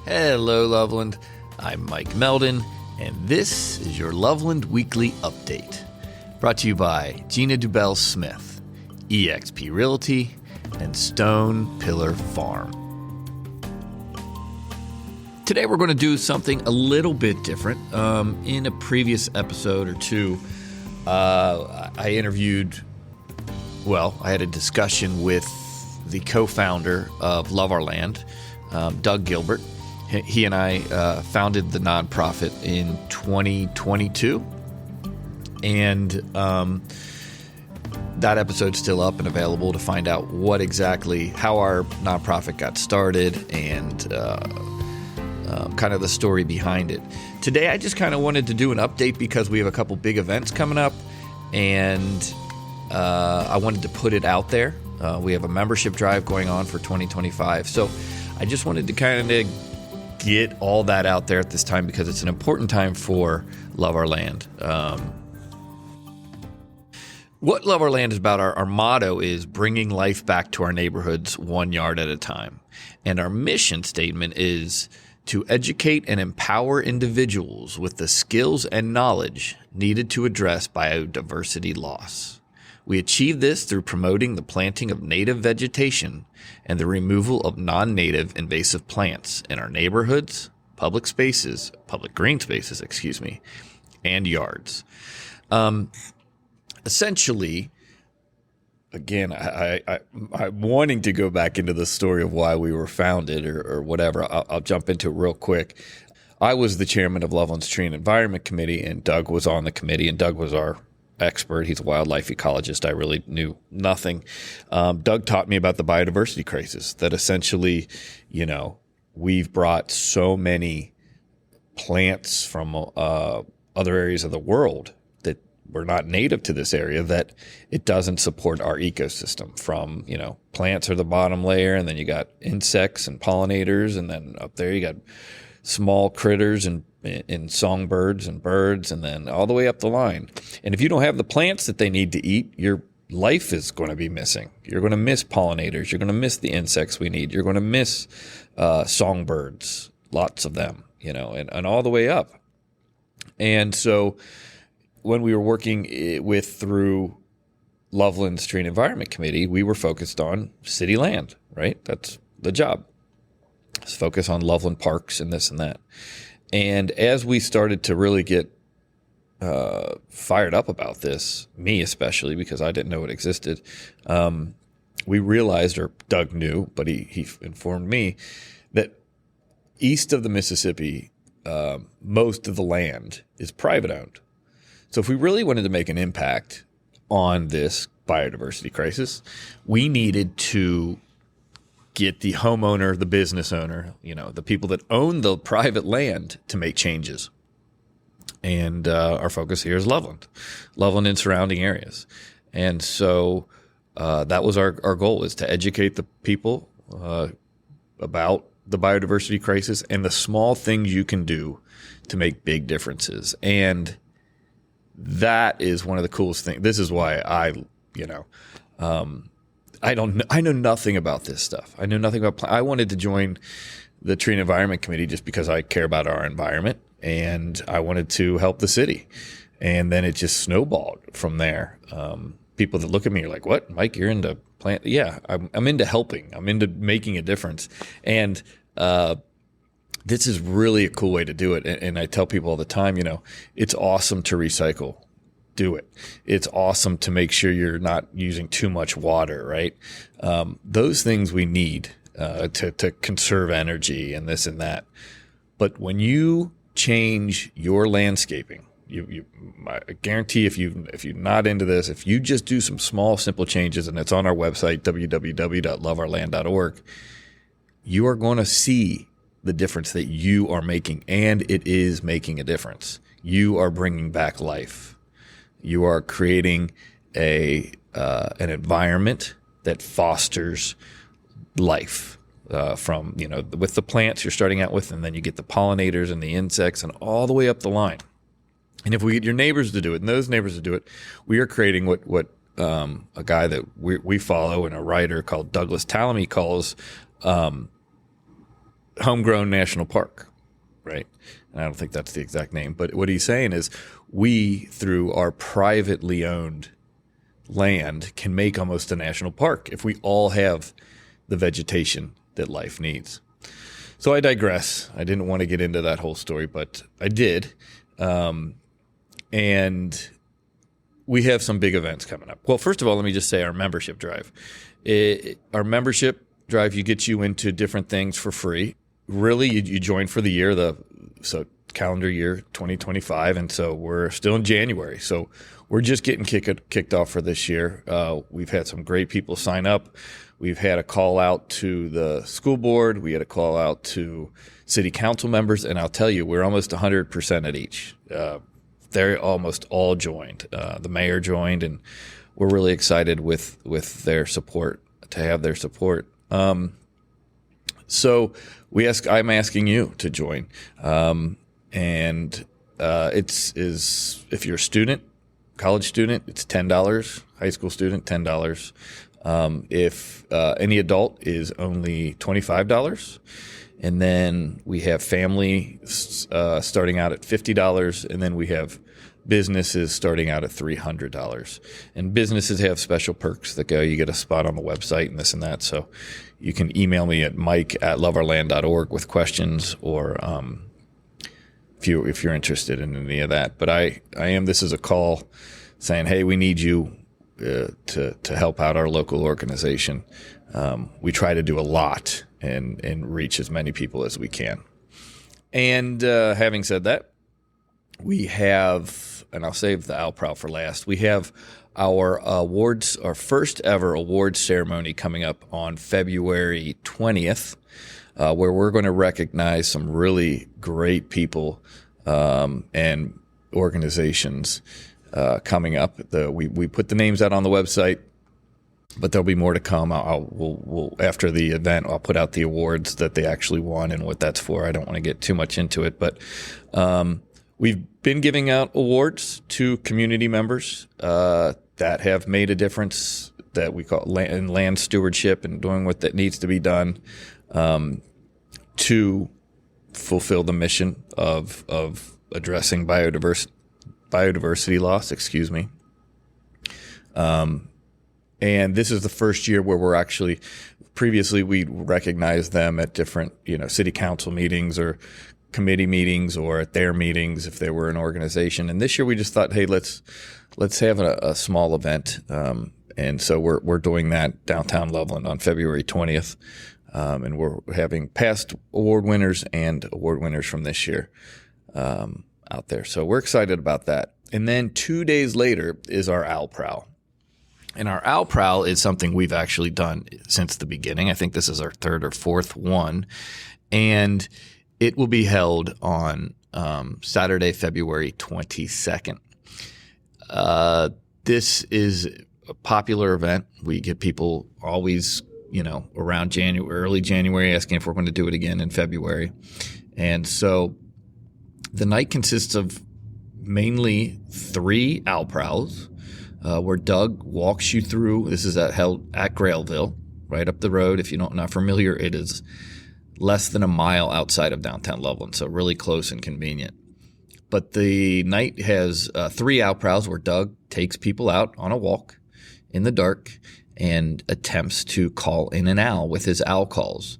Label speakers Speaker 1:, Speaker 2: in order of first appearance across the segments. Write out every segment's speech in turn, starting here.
Speaker 1: Hello, Loveland. I'm Mike Meldon, and this is your Loveland Weekly Update. Brought to you by Gina Dubell-Smith, eXp Realty, and Stone Pillar Farm. Today we're going to do something a little bit different. In a previous episode or two, I had a discussion with the co-founder of Loveland, Doug Gilbert. He and I founded the nonprofit in 2022, and that episode's still up and available to find out how our nonprofit got started and kind of the story behind it. Today, I just kind of wanted to do an update because we have a couple big events coming up, and I wanted to put it out there. We have a membership drive going on for 2025, so I just wanted to kind of get all that out there at this time because it's an important time for Love Our Land. What Love Our Land is about, our motto is bringing life back to our neighborhoods 1 yard at a time. And our mission statement is to educate and empower individuals with the skills and knowledge needed to address biodiversity loss. We achieve this through promoting the planting of native vegetation and the removal of non-native invasive plants in our neighborhoods, public green spaces, and yards. Essentially, again, I'm wanting to go back into the story of why we were founded or whatever. I'll jump into it real quick. I was the chairman of Loveland's Tree and Environment Committee, and Doug was on the committee, and Doug was our expert. He's a wildlife ecologist. I really knew nothing. Doug taught me about the biodiversity crisis, that essentially, we've brought so many plants from other areas of the world that were not native to this area that it doesn't support our ecosystem. From, plants are the bottom layer, and then you got insects and pollinators, and then up there you got small critters and songbirds and birds, and then all the way up the line. And if you don't have the plants that they need to eat, your life is going to be missing. You're going to miss pollinators. You're going to miss the insects we need. You're going to miss songbirds, lots of them, and all the way up. And so when we were working through Loveland's Tree and Environment Committee, we were focused on city land, right? That's the job. Let's focus on Loveland parks and this and that. And as we started to really get fired up about this, me especially, because I didn't know it existed, we realized, or Doug knew, but he informed me, that east of the Mississippi, most of the land is private owned. So if we really wanted to make an impact on this biodiversity crisis, we needed to get the homeowner, the business owner, the people that own the private land to make changes. And our focus here is Loveland and surrounding areas. And so that was our goal, is to educate the people about the biodiversity crisis and the small things you can do to make big differences. And that is one of the coolest things. This is why I know nothing about this stuff. I know nothing about I wanted to join the Tree and Environment Committee just because I care about our environment and I wanted to help the city. And then it just snowballed from there. People that look at me are like, "What, Mike? You're into plant?" Yeah, I'm into helping. I'm into making a difference. And this is really a cool way to do it. And I tell people all the time, it's awesome to recycle. Do it. It's awesome to make sure you're not using too much water, right? Those things we need to conserve energy and this and that. But when you change your landscaping, I guarantee if you're not into this, if you just do some small, simple changes, and it's on our website, www.loveourland.org, you are going to see the difference that you are making, and it is making a difference. You are bringing back life. You are creating an environment that fosters life from, with the plants you're starting out with, and then you get the pollinators and the insects and all the way up the line. And if we get your neighbors to do it and those neighbors to do it, we are creating what a guy that we follow and a writer called Douglas Tallamy calls homegrown national park, right? And I don't think that's the exact name, but what he's saying is we, through our privately owned land, can make almost a national park if we all have the vegetation that life needs. So I digress. I didn't want to get into that whole story, but I did. And we have some big events coming up. Well, first of all, let me just say our membership drive. Our membership drive, you get you into different things for free. Really, you join for the year, so calendar year 2025, and so we're still in January. So we're just getting kicked off for this year. We've had some great people sign up. We've had a call out to the school board. We had a call out to city council members, and I'll tell you, we're almost 100% at each. They're almost all joined. The mayor joined, and we're really excited with their support, to have their support. So I'm asking you to join. And if you're a student, college student, it's $10. High school student, $10. If any adult is only $25. And then we have family starting out at $50, and then we have businesses starting out at $300. And businesses have special perks that go, you get a spot on the website and this and that. So you can email me at mike@loveourland.org with questions, or if you're interested in any of that. But this is a call saying, hey, we need you to help out our local organization. We try to do a lot and reach as many people as we can. And having said that, we have, and I'll save the Alprow for last, we have our awards, our first ever awards ceremony coming up on February 20th, where we're going to recognize some really great people and organizations coming up. We put the names out on the website, but there'll be more to come. We'll after the event, I'll put out the awards that they actually won and what that's for. I don't want to get too much into it, but we've been giving out awards to community members that have made a difference, that we call land stewardship, and doing what that needs to be done to fulfill the mission of addressing biodiversity loss. Excuse me. And this is the first year where we're actually, previously we recognized them at different, city council meetings or committee meetings, or at their meetings if they were an organization. And this year we just thought, hey, let's have a small event. And so we're doing that downtown Loveland on February 20th. And we're having past award winners and award winners from this year out there. So we're excited about that. And then 2 days later is our Owl Prowl. And our Owl Prowl is something we've actually done since the beginning. I think this is our third or fourth one. And it will be held on Saturday, February 22nd. This is a popular event. We get people always, around January, early January, asking if we're going to do it again in February. And so the night consists of mainly 3 Owl Prowls, where Doug walks you through. This is held at Grailville, right up the road. If you're not familiar, it is less than a mile outside of downtown Loveland, so really close and convenient. But the night has 3 Owl Prowls where Doug takes people out on a walk in the dark and attempts to call in an owl with his owl calls.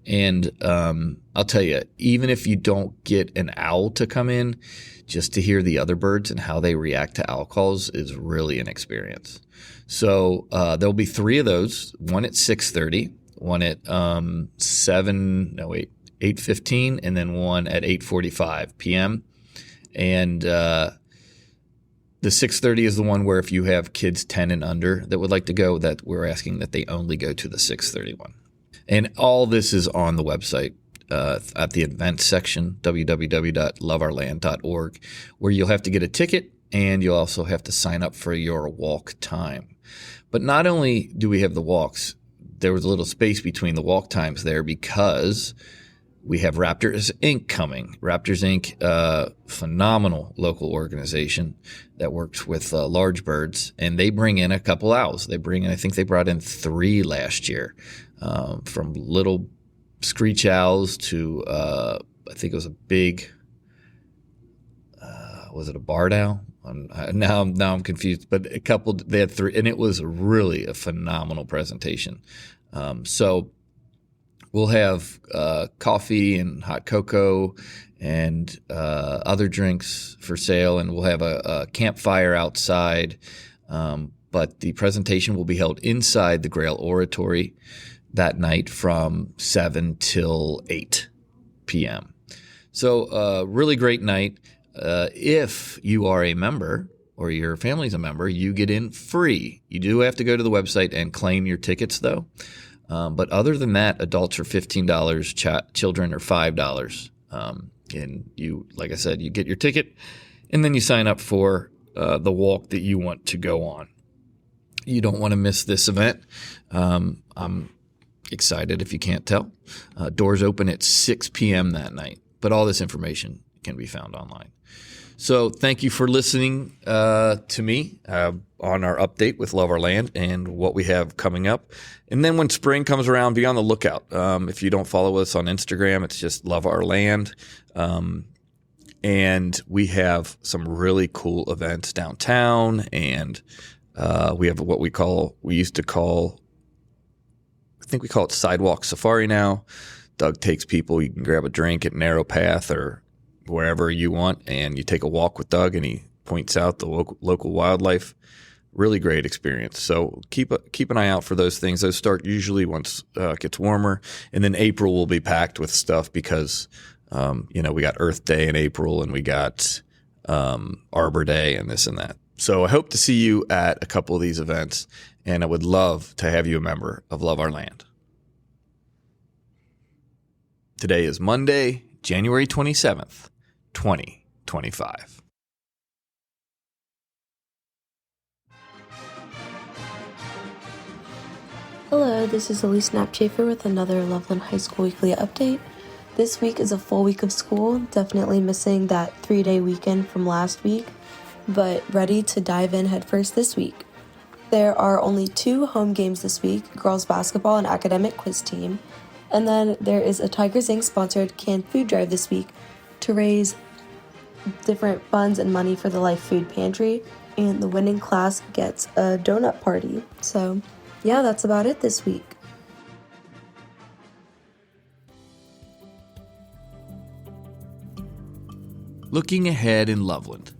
Speaker 1: And I'll tell you, even if you don't get an owl to come in, just to hear the other birds and how they react to owl calls is really an experience. So there'll be 3 of those, one at 6:30, one at 8:15, and then one at 8:45 p.m. And the 6:30 is the one where if you have kids 10 and under that would like to go, that we're asking that they only go to the 6:30 one. And all this is on the website at the events section, www.loveourland.org, where you'll have to get a ticket and you'll also have to sign up for your walk time. But not only do we have the walks, there was a little space between the walk times there because we have Raptors Inc. coming. Raptors Inc., phenomenal local organization that works with large birds, and they bring in a couple owls. I think they brought in 3 last year from little screech owls to I think it was a big was it a barred owl? Now I'm confused, but they had 3, and it was really a phenomenal presentation. So we'll have coffee and hot cocoa and other drinks for sale, and we'll have a campfire outside. But the presentation will be held inside the Grail Oratory that night from 7 till 8 p.m. So really great night. If you are a member or your family's a member, you get in free. You do have to go to the website and claim your tickets, though. But other than that, adults are $15, children are $5. And you, like I said, you get your ticket, and then you sign up for the walk that you want to go on. You don't want to miss this event. I'm excited if you can't tell. Doors open at 6 p.m. that night, but all this information can be found online. So thank you for listening to me on our update with Love Our Land and what we have coming up. And then when spring comes around, be on the lookout. If you don't follow us on Instagram, it's just Love Our Land. And we have some really cool events downtown, and we have what we used to call, I think we call it Sidewalk Safari now. Doug takes people, you can grab a drink at Narrow Path or wherever you want, and you take a walk with Doug, and he points out the local wildlife. Really great experience. So keep an eye out for those things. Those start usually once it gets warmer, and then April will be packed with stuff because we got Earth Day in April, and we got Arbor Day and this and that. So I hope to see you at a couple of these events, and I would love to have you a member of Love Our Land. Today is Monday, January 27th, 2025.
Speaker 2: Hello, this is Elise Snapchafer with another Loveland High School Weekly Update. This week is a full week of school, definitely missing that 3-day weekend from last week, but ready to dive in headfirst this week. There are only 2 home games this week, girls basketball and academic quiz team, and then there is a Tigers Inc. sponsored canned food drive this week to raise different funds and money for the Life Food Pantry, and the winning class gets a donut party. So yeah, that's about it this week.
Speaker 1: Looking ahead in Loveland.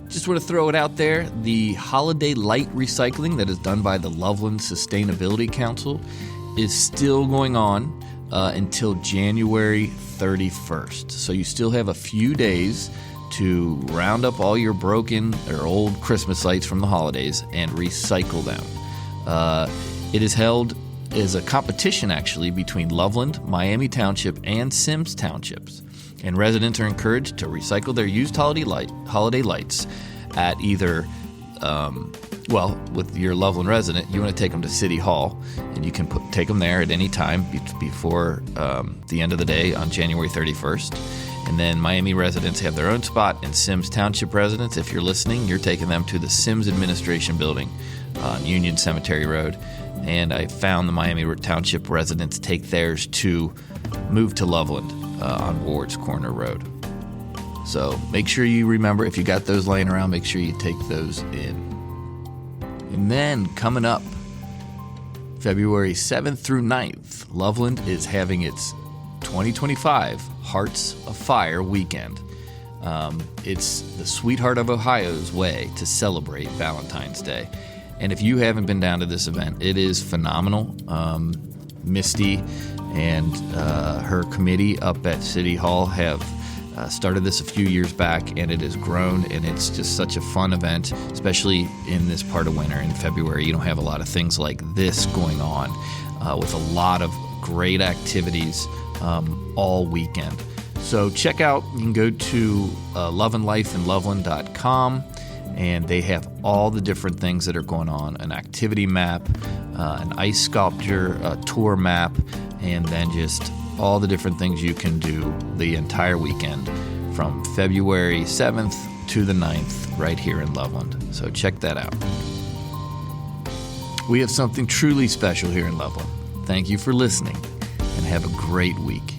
Speaker 1: Just want to throw it out there, the holiday light recycling that is done by the Loveland Sustainability Council is still going on until January 31st. So you still have a few days to round up all your broken or old Christmas lights from the holidays and recycle them. It is held as a competition, actually, between Loveland, Miami Township, and Sims Townships. And residents are encouraged to recycle their used holiday lights at either, with your Loveland resident, you want to take them to City Hall, and you can take them there at any time before the end of the day on January 31st. And then Miami residents have their own spot, and Sims Township residents, if you're listening, you're taking them to the Sims Administration Building on Union Cemetery Road. And I found the Miami Township residents take theirs to move to Loveland on Ward's Corner Road. So make sure you remember, if you got those laying around, make sure you take those in. And then coming up, February 7th through 9th, Loveland is having its 2025 Hearts of Fire weekend. It's the Sweetheart of Ohio's way to celebrate Valentine's Day. And if you haven't been down to this event, it is phenomenal. Misty and her committee up at City Hall have started this a few years back, and it has grown, and it's just such a fun event, especially in this part of winter. In February, you don't have a lot of things like this going on, with a lot of great activities all weekend. So check out, you can go to loveandlifeinloveland.com, and they have all the different things that are going on, an activity map, an ice sculpture, a tour map, and then just all the different things you can do the entire weekend from February 7th to the 9th right here in Loveland. So check that out. We have something truly special here in Loveland. Thank you for listening, and
Speaker 3: have a great week.